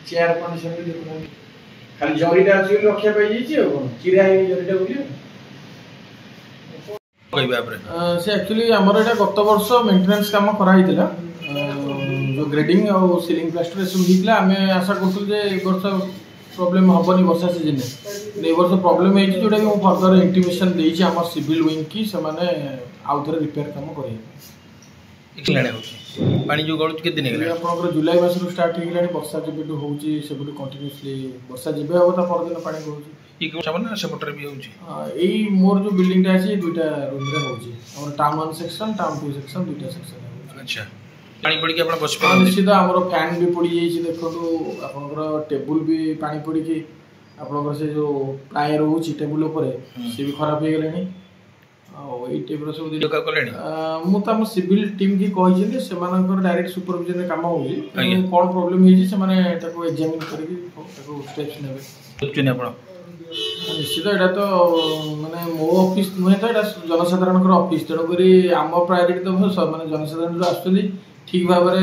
Chair condition भी देखो खाली जरीटा अछि रखिया पाई छी कोन चिरा हे जरीटा बोली कहबा पर से एक्चुअली हमर एटा गत वर्ष मेंटेनेंस काम करा हितला जो ग्रेडिंग और सीलिंग प्लास्टर सब हितला हमें आशा करथुल जे ए वर्ष प्रॉब्लम हबनी वर्षा सीजन में ए वर्ष प्रॉब्लम हे जोटा कि फर्दर इंटीमेशन देई छी हमर सिविल विंग की से माने आउथरे रिपेयर काम करी इकलाने होची पानी जो गळुच के दिन गेला आपनकर जुलाई मास रो स्टार्ट हे गेलानी वर्षा जेबेटू होची सेबेटू कंटीन्यूअसली वर्षा जेबे होता परदिन पानी होची ई को साबन से पटर भी होची एई मोर जो बिल्डिंग टा अछि दुईटा रूम रे होची और टाउन 1 सेक्शन टाउन 2 सेक्शन दुईटा सेक्शन अच्छा पानी पड़ी के आपण बस पर निश्चित हमरो फैन भी पड़ी जाई छी देखो आपनकर टेबल भी पानी पड़ी के आपनकर से जो प्लाय रहउची टेबल ऊपर से भी खराब हे गेलानी एई टाइप रो सब लोका कलेनी मु त हम सिविल टीम की कहि जे से मानकर डायरेक्ट सुपरविजन रे काम होई कोन प्रॉब्लम हे जे से माने ताको एग्जामिन करके ताको स्टेप्स नेबे चुने आपण निश्चित एटा तो माने मो ऑफिस नुहे तो एटा जनसाधारण ऑफिस तेणु करी आम प्रायोरिटी तो माने जनसाधारण जो आसुली ठीक भाव में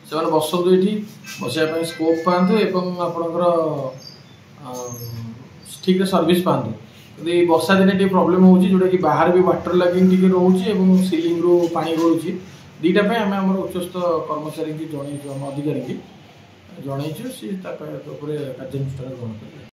से बसतु ये बसापी स्कोप पातु एवं आपणकर ठीक सर्विस पातु यदि वर्षा दिन टे प्रोब्लेम होची जोटा कि बाहर भी वाटर लैगिंग टी रोचे और सीलिंग रू पानी गलुची दुईटापी आम आम उच्चस्थ कर्मचारी की जनईचु आम अधिकारी की जनईचु सी कार्यानुष्ठान ग्रहण करेंगे।